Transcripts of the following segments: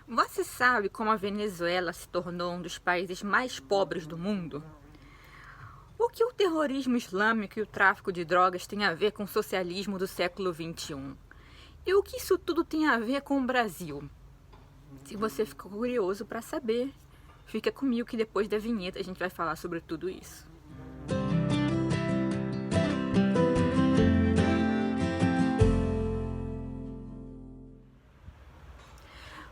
Você sabe como a Venezuela se tornou um dos países mais pobres do mundo? O que o terrorismo islâmico e o tráfico de drogas têm a ver com o socialismo do século XXI? E o que isso tudo tem a ver com o Brasil? Se você ficou curioso para saber, fica comigo que depois da vinheta a gente vai falar sobre tudo isso.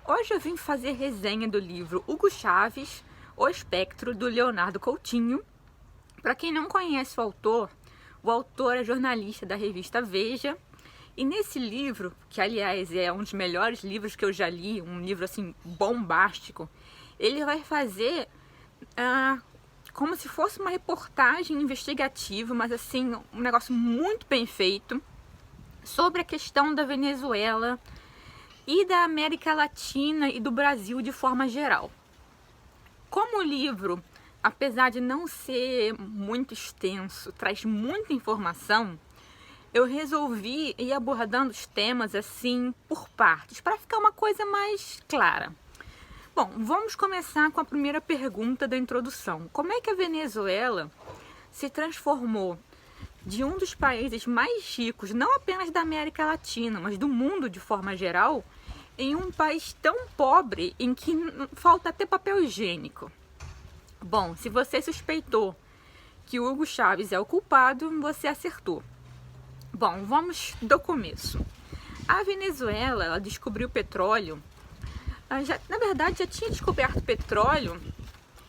Hoje eu vim fazer resenha do livro Hugo Chávez, O Espectro, do Leonardo Coutinho. Para quem não conhece o autor é jornalista da revista Veja. E nesse livro, que aliás é um dos melhores livros que eu já li, um livro assim bombástico, ele vai fazer como se fosse uma reportagem investigativa, mas assim, um negócio muito bem feito, sobre a questão da Venezuela e da América Latina e do Brasil de forma geral. Como o livro, apesar de não ser muito extenso, traz muita informação, eu resolvi ir abordando os temas assim por partes, para ficar uma coisa mais clara. Bom, vamos começar com a primeira pergunta da introdução. Como é que a Venezuela se transformou de um dos países mais ricos, não apenas da América Latina, mas do mundo de forma geral, em um país tão pobre em que falta até papel higiênico? Bom, se você suspeitou que o Hugo Chávez é o culpado, você acertou. Bom, vamos do começo. A Venezuela, ela descobriu petróleo, na verdade já tinha descoberto petróleo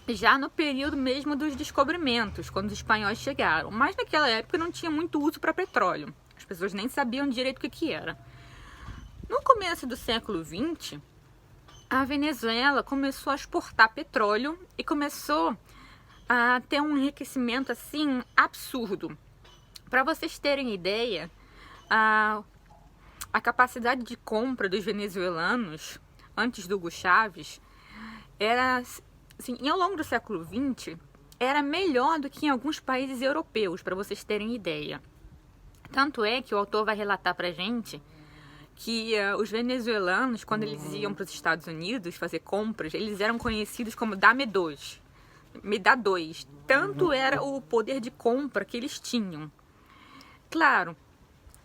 já no período mesmo dos descobrimentos, quando os espanhóis chegaram. Mas naquela época não tinha muito uso para petróleo. As pessoas nem sabiam direito o que era. No começo do século XX, a Venezuela começou a exportar petróleo e começou a ter um enriquecimento assim absurdo. Para vocês terem ideia, a capacidade de compra dos venezuelanos antes do Hugo Chávez era, assim, ao longo do século XX, era melhor do que em alguns países europeus, para vocês terem ideia. Tanto é que o autor vai relatar para gente que os venezuelanos, quando eles iam para os Estados Unidos fazer compras, eles eram conhecidos como dame dois, me dá dois. Tanto era o poder de compra que eles tinham. Claro,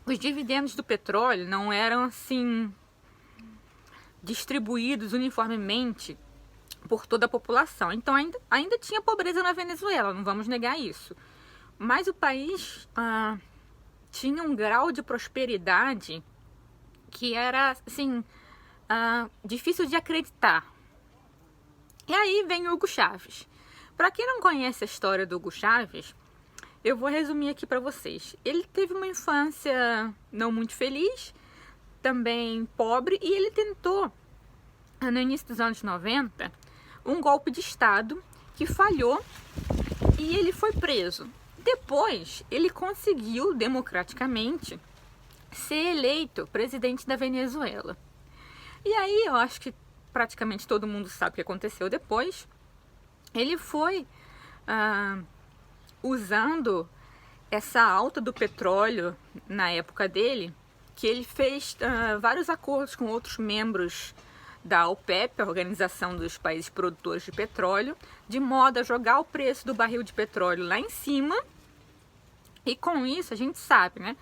os dividendos do petróleo não eram assim distribuídos uniformemente por toda a população. Então ainda tinha pobreza na Venezuela, não vamos negar isso. Mas o país tinha um grau de prosperidade que era assim difícil de acreditar. E aí vem o Hugo Chávez. Para quem não conhece a história do Hugo Chávez, eu vou resumir aqui para vocês. Ele teve uma infância não muito feliz, também pobre, e ele tentou, no início dos anos 90, um golpe de Estado que falhou e ele foi preso. Depois, ele conseguiu, democraticamente, ser eleito presidente da Venezuela. E aí, eu acho que praticamente todo mundo sabe o que aconteceu depois. Ele foi usando essa alta do petróleo na época dele, que ele fez vários acordos com outros membros da OPEP, a Organização dos Países Produtores de Petróleo, de modo a jogar o preço do barril de petróleo lá em cima. E com isso, a gente sabe, né?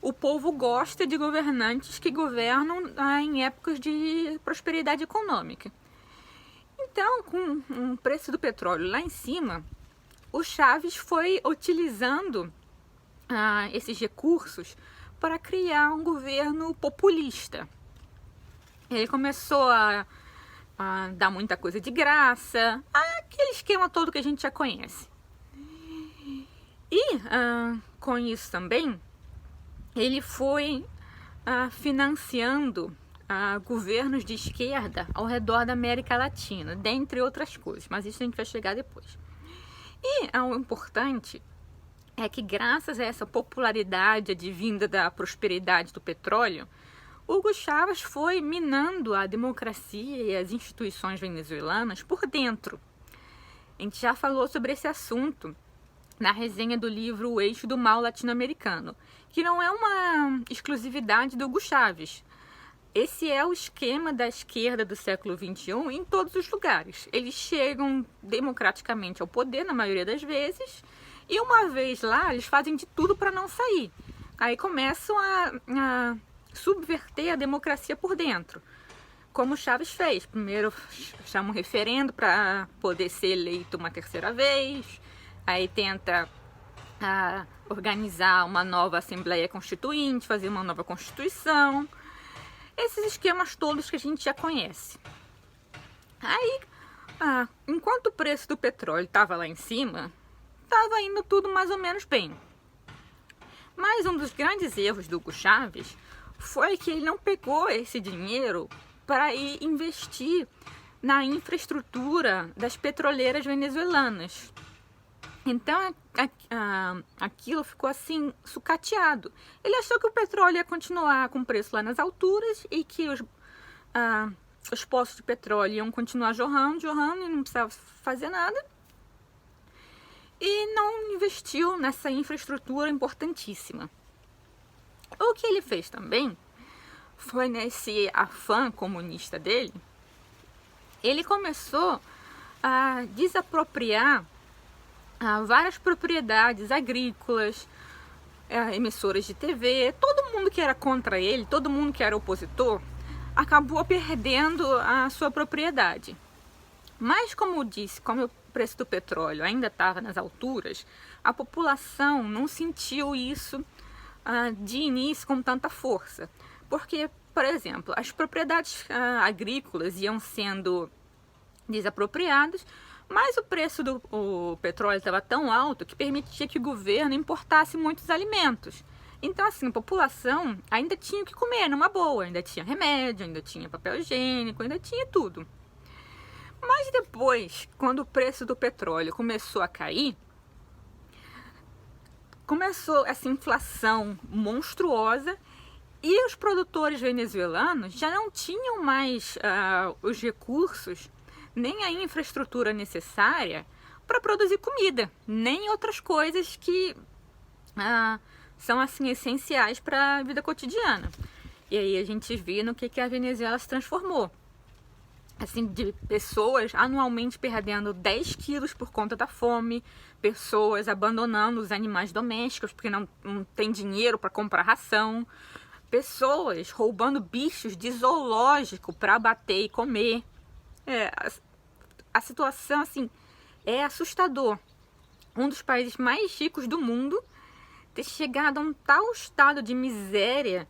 O povo gosta de governantes que governam em épocas de prosperidade econômica. Então, com o preço do petróleo lá em cima, o Chávez foi utilizando esses recursos para criar um governo populista. Ele começou a dar muita coisa de graça, aquele esquema todo que a gente já conhece. E com isso também, ele foi financiando governos de esquerda ao redor da América Latina, dentre outras coisas, mas isso a gente vai chegar depois. E o importante é que, graças a essa popularidade advinda da prosperidade do petróleo, Hugo Chávez foi minando a democracia e as instituições venezuelanas por dentro. A gente já falou sobre esse assunto na resenha do livro O Eixo do Mal Latino-Americano, que não é uma exclusividade do Hugo Chávez. esse é o esquema da esquerda do século XXI em todos os lugares. Eles chegam democraticamente ao poder, na maioria das vezes, e uma vez lá, eles fazem de tudo para não sair. Aí começam a subverter a democracia por dentro, como Chaves fez. Primeiro chama um referendo para poder ser eleito uma terceira vez, aí tenta organizar uma nova Assembleia Constituinte, fazer uma nova Constituição, esses esquemas todos que a gente já conhece. Aí, enquanto o preço do petróleo estava lá em cima, estava indo tudo mais ou menos bem. Mas um dos grandes erros do Hugo Chávez foi que ele não pegou esse dinheiro para ir investir na infraestrutura das petroleiras venezuelanas. Então aquilo ficou assim sucateado. Ele achou que o petróleo ia continuar com preço lá nas alturas e que os poços de petróleo iam continuar jorrando e não precisava fazer nada. E não investiu nessa infraestrutura importantíssima. O que ele fez também foi, nesse afã comunista dele, ele começou a desapropriar várias propriedades agrícolas, emissoras de TV. Todo mundo que era contra ele, todo mundo que era opositor, acabou perdendo a sua propriedade. Mas, como eu disse, como o preço do petróleo ainda estava nas alturas, a população não sentiu isso de início com tanta força. Porque, por exemplo, as propriedades agrícolas iam sendo desapropriadas, mas o preço do petróleo estava tão alto que permitia que o governo importasse muitos alimentos. Então, assim, a população ainda tinha o que comer numa boa, ainda tinha remédio, ainda tinha papel higiênico, ainda tinha tudo. Mas depois, quando o preço do petróleo começou a cair, começou essa inflação monstruosa e os produtores venezuelanos já não tinham mais os recursos, nem a infraestrutura necessária para produzir comida, nem outras coisas que são assim essenciais para a vida cotidiana. E aí a gente vê no que a Venezuela se transformou. Assim, de pessoas anualmente perdendo 10 quilos por conta da fome, pessoas abandonando os animais domésticos porque não tem dinheiro para comprar ração, pessoas roubando bichos de zoológico para abater e comer. A situação, assim, é assustador. Um dos países mais ricos do mundo ter chegado a um tal estado de miséria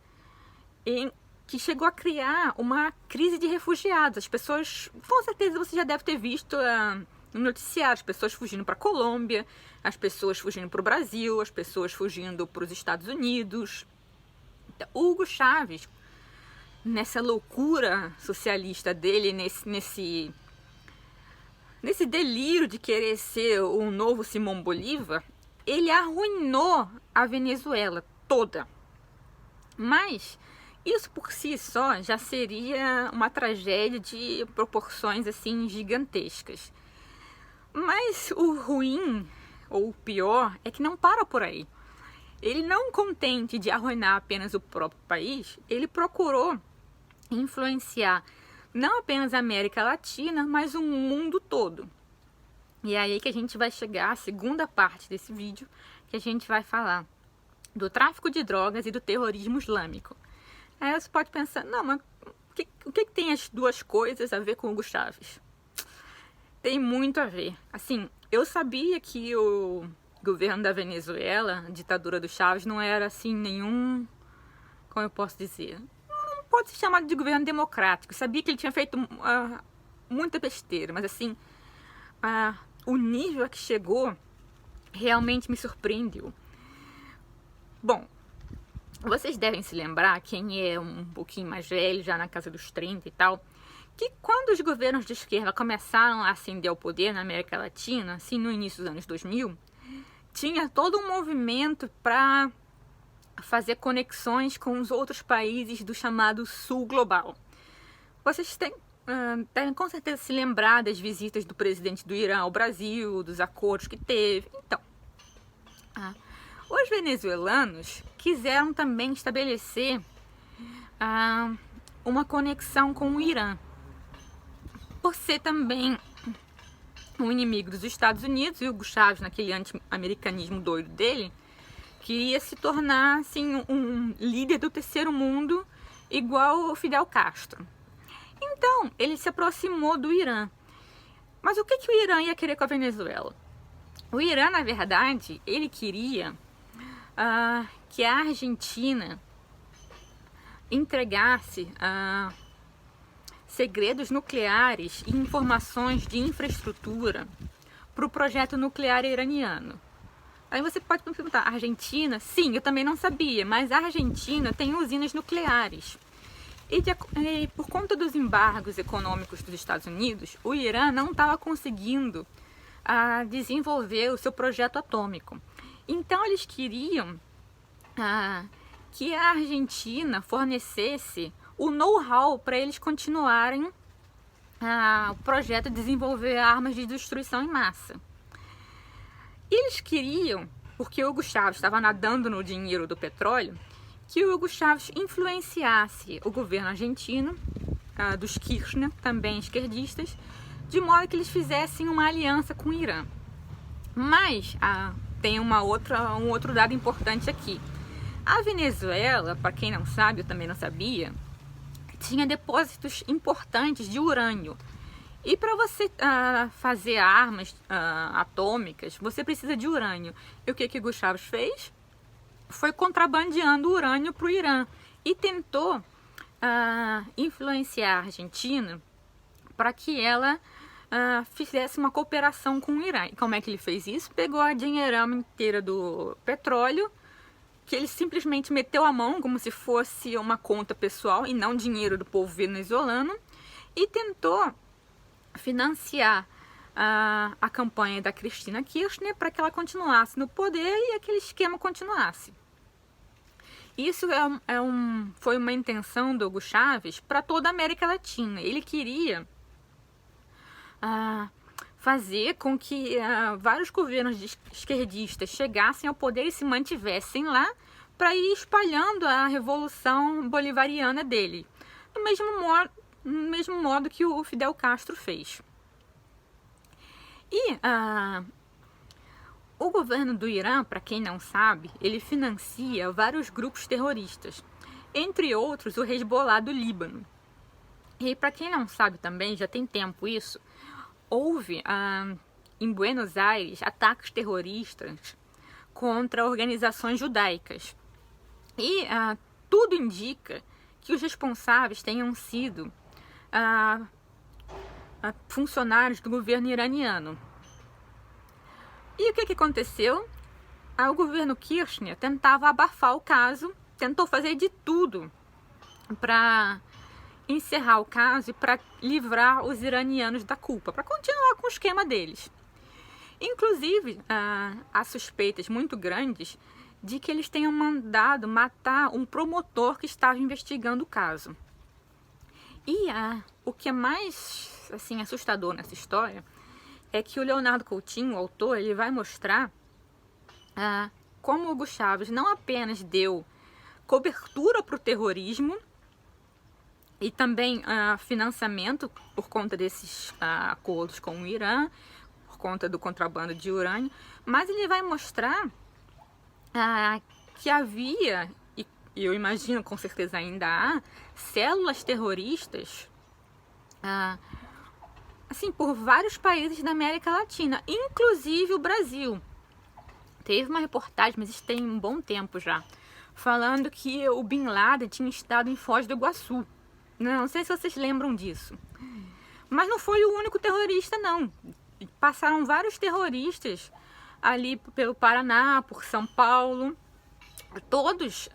que chegou a criar uma crise de refugiados. As pessoas, com certeza você já deve ter visto no noticiário, as pessoas fugindo para a Colômbia, as pessoas fugindo para o Brasil, as pessoas fugindo para os Estados Unidos. Então, Hugo Chávez, nessa loucura socialista dele, nesse delírio de querer ser o novo Simão Bolívar, ele arruinou a Venezuela toda. Mas isso por si só já seria uma tragédia de proporções assim gigantescas. Mas o ruim, ou o pior, é que não para por aí. Ele, não contente de arruinar apenas o próprio país, ele procurou influenciar não apenas a América Latina, mas o mundo todo. E é aí que a gente vai chegar à segunda parte desse vídeo, que a gente vai falar do tráfico de drogas e do terrorismo islâmico. Aí você pode pensar, não, mas o que tem as duas coisas a ver com Hugo Chávez? Tem muito a ver. Assim, eu sabia que o governo da Venezuela, a ditadura do Chávez, não era assim nenhum, como eu posso dizer, não pode ser chamado de governo democrático. Eu sabia que ele tinha feito muita besteira, mas assim, o nível a que chegou realmente me surpreendeu. Bom, vocês devem se lembrar, quem é um pouquinho mais velho, já na casa dos 30 e tal, que quando os governos de esquerda começaram a ascender ao poder na América Latina, assim no início dos anos 2000, tinha todo um movimento para fazer conexões com os outros países do chamado Sul Global. Vocês devem com certeza se lembrar das visitas do presidente do Irã ao Brasil, dos acordos que teve. Então, os venezuelanos quiseram também estabelecer uma conexão com o Irã, por ser também um inimigo dos Estados Unidos. E Hugo Chávez, naquele anti-americanismo doido dele, queria se tornar assim, um líder do terceiro mundo igual o Fidel Castro. Então, ele se aproximou do Irã. Mas o que o Irã ia querer com a Venezuela? O Irã, na verdade, ele queria que a Argentina entregasse segredos nucleares e informações de infraestrutura para o projeto nuclear iraniano. Aí você pode me perguntar, Argentina? Sim, eu também não sabia, mas a Argentina tem usinas nucleares. E por conta dos embargos econômicos dos Estados Unidos, o Irã não estava conseguindo desenvolver o seu projeto atômico. Então eles queriam que a Argentina fornecesse o know-how para eles continuarem o projeto de desenvolver armas de destruição em massa. E eles queriam, porque o Hugo Chávez estava nadando no dinheiro do petróleo, que o Hugo Chávez influenciasse o governo argentino, dos Kirchner, também esquerdistas, de modo que eles fizessem uma aliança com o Irã. Mas tem um outro dado importante aqui. A Venezuela, para quem não sabe, eu também não sabia, tinha depósitos importantes de urânio. E para você fazer armas atômicas, você precisa de urânio. E o que Hugo Chávez fez? Foi contrabandeando urânio para o Irã e tentou influenciar a Argentina para que ela fizesse uma cooperação com o Irã. E como é que ele fez isso? Pegou a dinheirama inteira do petróleo, que ele simplesmente meteu a mão como se fosse uma conta pessoal e não dinheiro do povo venezuelano, e tentou financiar a campanha da Cristina Kirchner para que ela continuasse no poder e aquele esquema continuasse. Isso foi uma intenção do Hugo Chávez para toda a América Latina. Ele queria fazer com que vários governos esquerdistas chegassem ao poder e se mantivessem lá para ir espalhando a revolução bolivariana dele, do mesmo modo que o Fidel Castro fez. E o governo do Irã, para quem não sabe, ele financia vários grupos terroristas, entre outros o Hezbollah do Líbano. E para quem não sabe também, já tem tempo isso, houve em Buenos Aires ataques terroristas contra organizações judaicas. E tudo indica que os responsáveis tenham sido funcionários do governo iraniano. E o que aconteceu? O governo Kirchner tentava abafar o caso, tentou fazer de tudo para encerrar o caso e para livrar os iranianos da culpa, para continuar com o esquema deles. Inclusive, há suspeitas muito grandes de que eles tenham mandado matar um promotor que estava investigando o caso. E o que é mais assustador nessa história é que o Leonardo Coutinho, o autor, ele vai mostrar como o Hugo Chávez não apenas deu cobertura para o terrorismo e também financiamento por conta desses acordos com o Irã, por conta do contrabando de urânio, mas ele vai mostrar que havia, e eu imagino com certeza ainda há, células terroristas por vários países da América Latina, inclusive o Brasil. Teve uma reportagem, mas isso tem um bom tempo já, falando que o Bin Laden tinha estado em Foz do Iguaçu. Não sei se vocês lembram disso. Mas não foi o único terrorista, não. Passaram vários terroristas ali pelo Paraná, por São Paulo, todos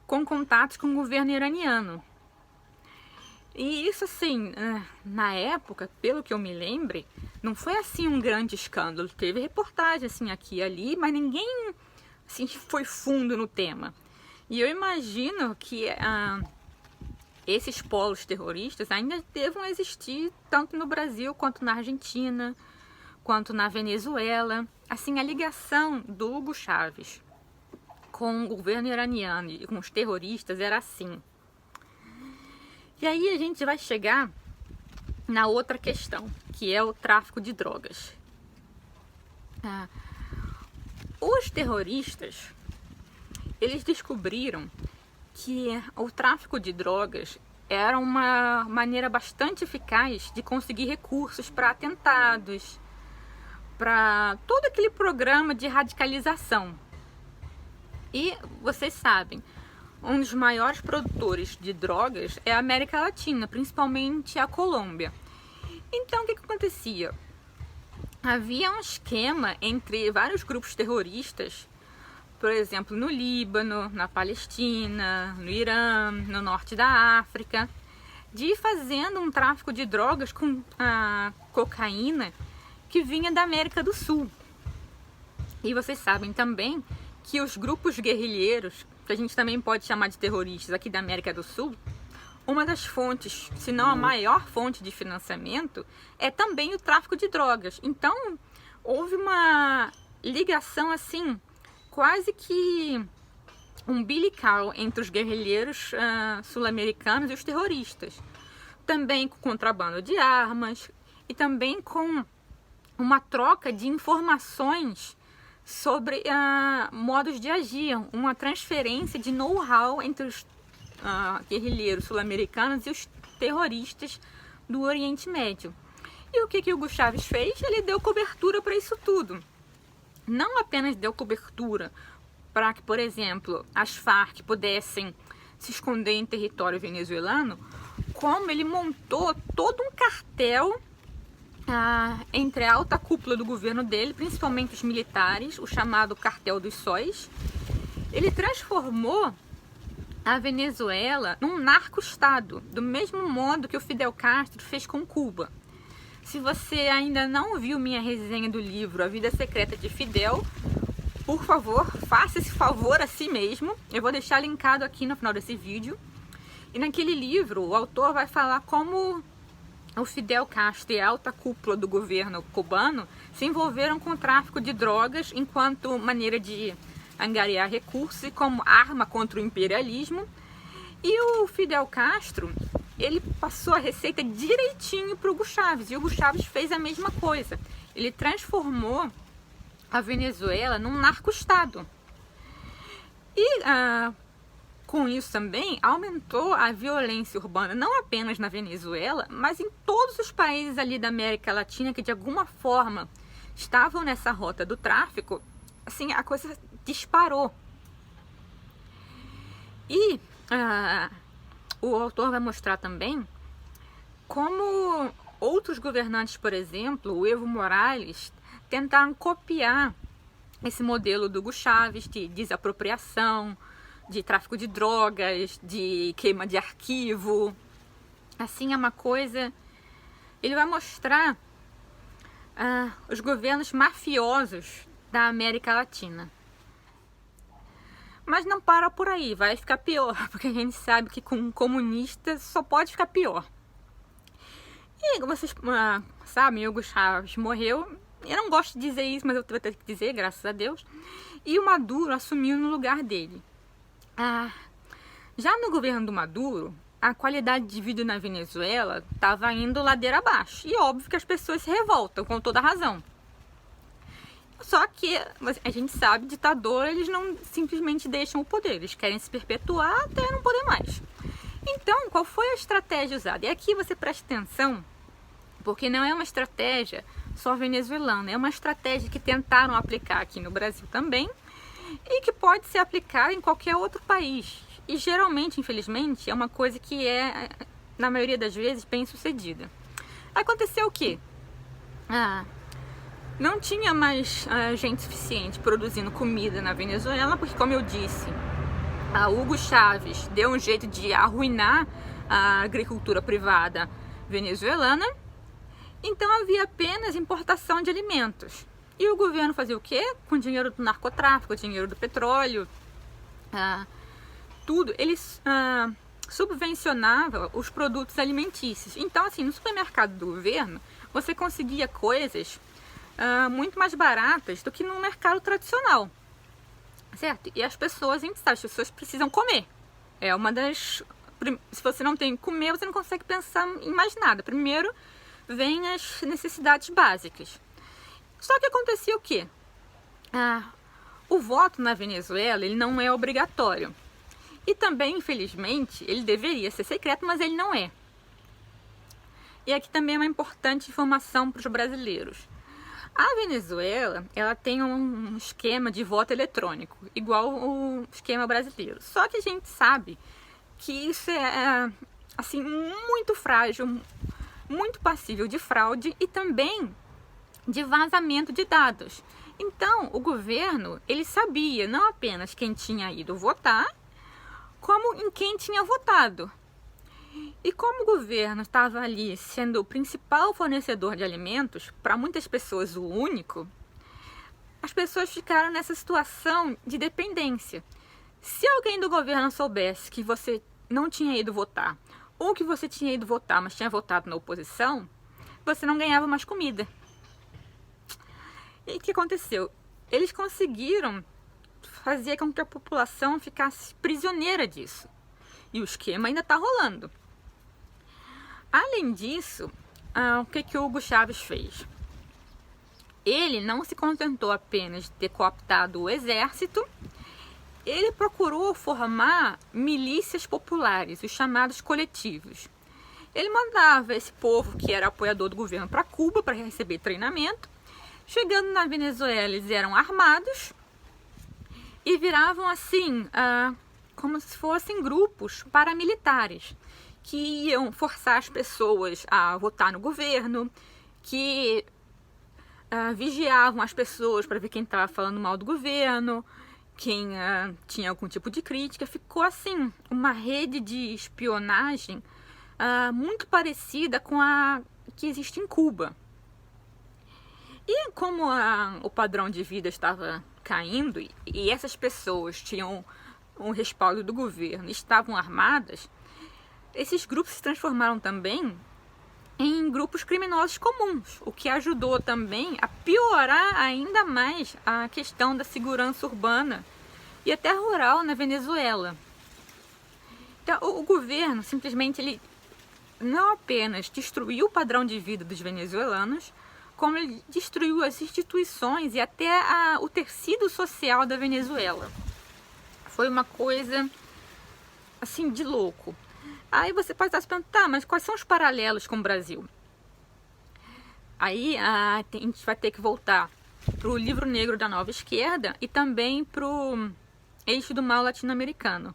com contatos com o governo iraniano. E isso, na época, pelo que eu me lembre, não foi um grande escândalo. Teve reportagem aqui e ali, mas ninguém foi fundo no tema. E eu imagino que esses polos terroristas ainda devam existir tanto no Brasil quanto na Argentina, quanto na Venezuela. A ligação do Hugo Chávez com o governo iraniano e com os terroristas era assim. E aí a gente vai chegar na outra questão, que é o tráfico de drogas. Os terroristas, eles descobriram que o tráfico de drogas era uma maneira bastante eficaz de conseguir recursos para atentados, para todo aquele programa de radicalização. E vocês sabem, um dos maiores produtores de drogas é a América Latina, principalmente a Colômbia. Então o que acontecia? Havia um esquema entre vários grupos terroristas, por exemplo, no Líbano, na Palestina, no Irã, no norte da África, de ir fazendo um tráfico de drogas com cocaína que vinha da América do Sul. E vocês sabem também que os grupos guerrilheiros, que a gente também pode chamar de terroristas aqui da América do Sul, uma das fontes, se não a maior fonte de financiamento, é também o tráfico de drogas. Então, houve uma ligação assim, quase que umbilical entre os guerrilheiros sul-americanos e os terroristas. Também com contrabando de armas e também com uma troca de informações sobre modos de agir, uma transferência de know-how entre os guerrilheiros sul-americanos e os terroristas do Oriente Médio. E o que Hugo Chávez fez? Ele deu cobertura para isso tudo. Não apenas deu cobertura para que, por exemplo, as Farc pudessem se esconder em território venezuelano, como ele montou todo um cartel entre a alta cúpula do governo dele, principalmente os militares, o chamado Cartel dos Sóis. Ele transformou a Venezuela num narco-estado, do mesmo modo que o Fidel Castro fez com Cuba. Se você ainda não viu minha resenha do livro A Vida Secreta de Fidel, por favor, faça esse favor a si mesmo. Eu vou deixar linkado aqui no final desse vídeo. E naquele livro, o autor vai falar como o Fidel Castro e a alta cúpula do governo cubano se envolveram com o tráfico de drogas enquanto maneira de angariar recursos e como arma contra o imperialismo. E o Fidel Castro, ele passou a receita direitinho para o Hugo Chávez, e o Hugo Chávez fez a mesma coisa. Ele transformou a Venezuela num narco-estado. E com isso também aumentou a violência urbana, não apenas na Venezuela, mas em todos os países ali da América Latina que de alguma forma estavam nessa rota do tráfico. Assim, a coisa disparou. E o autor vai mostrar também como outros governantes, por exemplo, o Evo Morales, tentaram copiar esse modelo do Hugo Chávez de desapropriação, de tráfico de drogas, de queima de arquivo. Assim, é uma coisa... Ele vai mostrar os governos mafiosos da América Latina. Mas não para por aí, vai ficar pior, porque a gente sabe que com um comunista só pode ficar pior. E vocês sabem, Hugo Chávez morreu. Eu não gosto de dizer isso, mas eu vou ter que dizer, graças a Deus. E o Maduro assumiu no lugar dele. Já no governo do Maduro, a qualidade de vida na Venezuela estava indo ladeira abaixo. E óbvio que as pessoas se revoltam, com toda razão. Só que a gente sabe, ditador, eles não simplesmente deixam o poder. Eles querem se perpetuar até não poder mais. Então, qual foi a estratégia usada? E aqui você presta atenção, porque não é uma estratégia só venezuelana. É uma estratégia que tentaram aplicar aqui no Brasil também e que pode ser aplicada em qualquer outro país. E geralmente, infelizmente, é uma coisa que é, na maioria das vezes, bem sucedida. Aconteceu o quê? Não tinha mais gente suficiente produzindo comida na Venezuela, porque, como eu disse, Hugo Chávez deu um jeito de arruinar a agricultura privada venezuelana. Então havia apenas importação de alimentos. E o governo fazia o quê? Com o dinheiro do narcotráfico, o dinheiro do petróleo, tudo. Eles subvencionavam os produtos alimentícios. Então, assim, no supermercado do governo, você conseguia coisas muito mais baratas do que no mercado tradicional, certo? E as pessoas, a gente sabe, as pessoas precisam comer. É uma das Se você não tem o que comer, você não consegue pensar em mais nada. Primeiro vem as necessidades básicas. Só que acontecia o quê? O voto na Venezuela, ele não é obrigatório. E também, infelizmente, ele deveria ser secreto, mas ele não é. E aqui também é uma importante informação para os brasileiros. A Venezuela, ela tem um esquema de voto eletrônico, igual o esquema brasileiro. Só que a gente sabe que isso é, assim, muito frágil, muito passível de fraude e também de vazamento de dados. Então, o governo, ele sabia não apenas quem tinha ido votar, como em quem tinha votado. E como o governo estava ali sendo o principal fornecedor de alimentos, para muitas pessoas o único, as pessoas ficaram nessa situação de dependência. Se alguém do governo soubesse que você não tinha ido votar, ou que você tinha ido votar, mas tinha votado na oposição, você não ganhava mais comida. E o que aconteceu? Eles conseguiram fazer com que a população ficasse prisioneira disso. E o esquema ainda está rolando. Além disso, o que o Hugo Chávez fez? Ele não se contentou apenas de ter cooptado o exército, ele procurou formar milícias populares, os chamados coletivos. Ele mandava esse povo que era apoiador do governo para Cuba para receber treinamento. Chegando na Venezuela, eles eram armados e viravam assim, como se fossem grupos paramilitares, que iam forçar as pessoas a votar no governo, que vigiavam as pessoas para ver quem estava falando mal do governo, quem tinha algum tipo de crítica. Ficou assim, uma rede de espionagem muito parecida com a que existe em Cuba. E como o padrão de vida estava caindo e essas pessoas tinham um respaldo do governo, estavam armadas, esses grupos se transformaram também em grupos criminosos comuns, o que ajudou também a piorar ainda mais a questão da segurança urbana e até rural na Venezuela. Então, o governo simplesmente ele não apenas destruiu o padrão de vida dos venezuelanos, como ele destruiu as instituições e até o tecido social da Venezuela. Foi uma coisa assim de louco. Aí você pode estar se perguntando, mas quais são os paralelos com o Brasil? Aí a gente vai ter que voltar para o livro negro da Nova Esquerda e também para o eixo do mal latino-americano.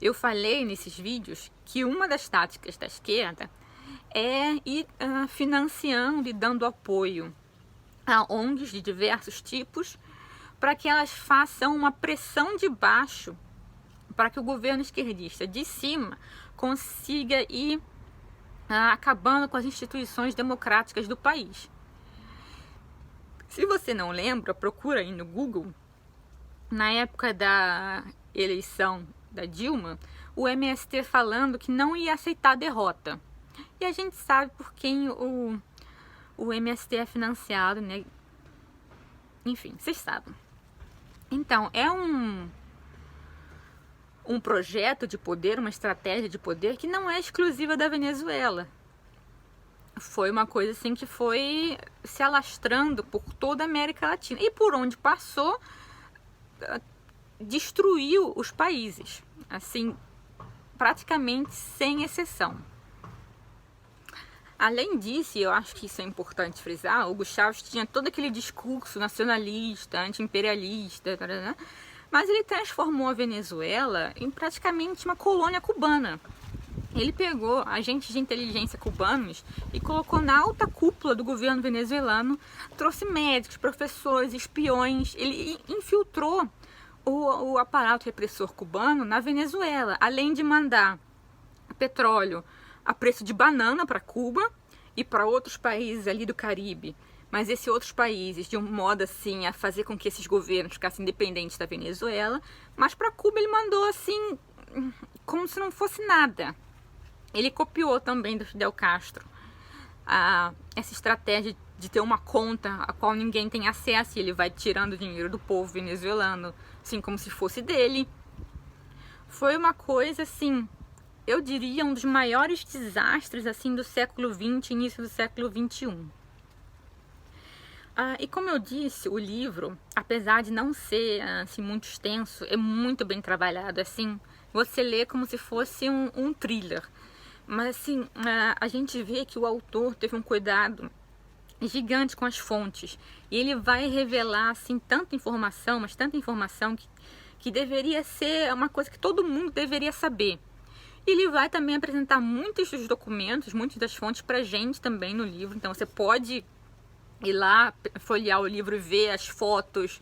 Eu falei nesses vídeos que uma das táticas da esquerda é ir financiando e dando apoio a ONGs de diversos tipos para que elas façam uma pressão de baixo para que o governo esquerdista de cima consiga ir acabando com as instituições democráticas do país. Se você não lembra, procura aí no Google. Na época da eleição da Dilma, o MST falando que não ia aceitar a derrota. E a gente sabe por quem o MST é financiado, né? Enfim, vocês sabem. Então, é um projeto de poder, uma estratégia de poder que não é exclusiva da Venezuela. Foi uma coisa assim que foi se alastrando por toda a América Latina. E por onde passou, destruiu os países. Assim, praticamente sem exceção. Além disso, e eu acho que isso é importante frisar, Hugo Chávez tinha todo aquele discurso nacionalista, anti-imperialista, mas ele transformou a Venezuela em praticamente uma colônia cubana. Ele pegou agentes de inteligência cubanos e colocou na alta cúpula do governo venezuelano, trouxe médicos, professores, espiões, ele infiltrou o aparato repressor cubano na Venezuela, além de mandar petróleo a preço de banana para Cuba e para outros países ali do Caribe, mas esses outros países de um modo assim a fazer com que esses governos ficassem independentes da Venezuela, mas para Cuba ele mandou assim como se não fosse nada. Ele copiou também do Fidel Castro essa estratégia de ter uma conta a qual ninguém tem acesso e ele vai tirando dinheiro do povo venezuelano, assim como se fosse dele. Foi uma coisa assim eu diria, um dos maiores desastres assim do século XX, início do século XXI. E como eu disse, o livro, apesar de não ser assim, muito extenso, é muito bem trabalhado. Assim, você lê como se fosse um thriller. Mas assim, a gente vê que o autor teve um cuidado gigante com as fontes. E ele vai revelar assim, tanta informação, mas tanta informação que deveria ser uma coisa que todo mundo deveria saber. E ele vai também apresentar muitos dos documentos, muitas das fontes pra gente também no livro. Então você pode ir lá, folhear o livro e ver as fotos,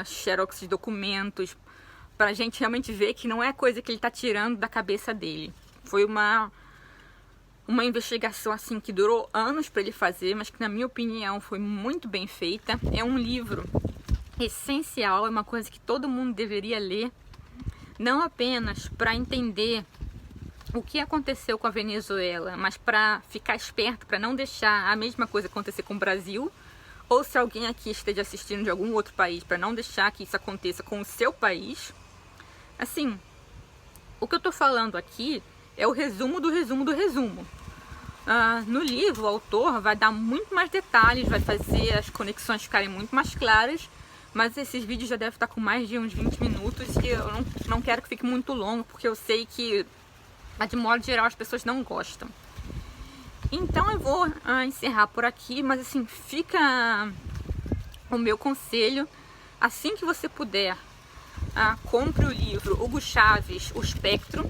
xerox de documentos, pra gente realmente ver que não é coisa que ele tá tirando da cabeça dele. Foi uma investigação assim que durou anos para ele fazer, mas que na minha opinião foi muito bem feita. É um livro essencial, é uma coisa que todo mundo deveria ler, não apenas para entender o que aconteceu com a Venezuela, mas para ficar esperto, para não deixar a mesma coisa acontecer com o Brasil, ou se alguém aqui esteja assistindo de algum outro país, para não deixar que isso aconteça com o seu país. Assim, o que eu tô falando aqui é o resumo do resumo do resumo. No livro, o autor vai dar muito mais detalhes, vai fazer as conexões ficarem muito mais claras, mas esses vídeos já devem estar com mais de uns 20 minutos e eu não quero que fique muito longo, porque eu sei que, de modo geral, as pessoas não gostam. Então eu vou encerrar por aqui, mas assim, fica o meu conselho, assim que você puder, compre o livro Hugo Chávez, O Espectro,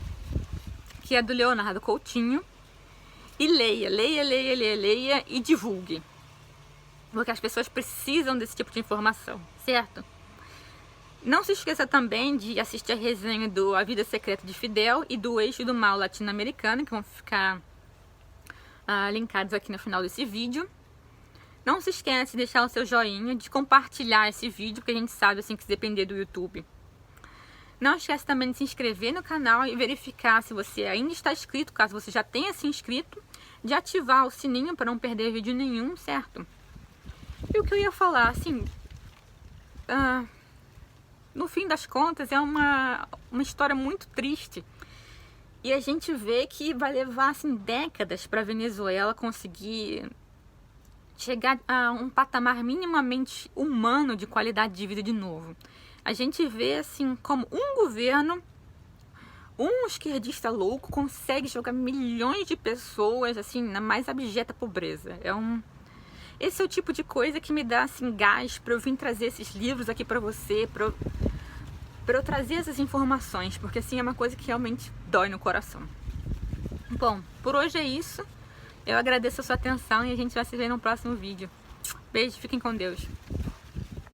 que é do Leonardo Coutinho, e leia e divulgue. Porque as pessoas precisam desse tipo de informação, certo? Não se esqueça também de assistir a resenha do A Vida Secreta de Fidel e do Eixo do Mal Latino-Americano, que vão ficar linkados aqui no final desse vídeo. Não se esqueça de deixar o seu joinha, de compartilhar esse vídeo, porque a gente sabe assim que se depender do YouTube. Não esqueça também de se inscrever no canal e verificar se você ainda está inscrito, caso você já tenha se inscrito, de ativar o sininho para não perder vídeo nenhum, certo? E o que eu ia falar, assim, no fim das contas é uma história muito triste. E a gente vê que vai levar assim, décadas para a Venezuela conseguir chegar a um patamar minimamente humano de qualidade de vida de novo. A gente vê assim como um governo, um esquerdista louco consegue jogar milhões de pessoas assim na mais abjeta pobreza. Esse é o tipo de coisa que me dá assim gás para eu vir trazer esses livros aqui para você, para eu trazer essas informações, porque assim é uma coisa que realmente dói no coração. Bom, por hoje é isso. Eu agradeço a sua atenção e a gente vai se ver no próximo vídeo. Beijo, fiquem com Deus.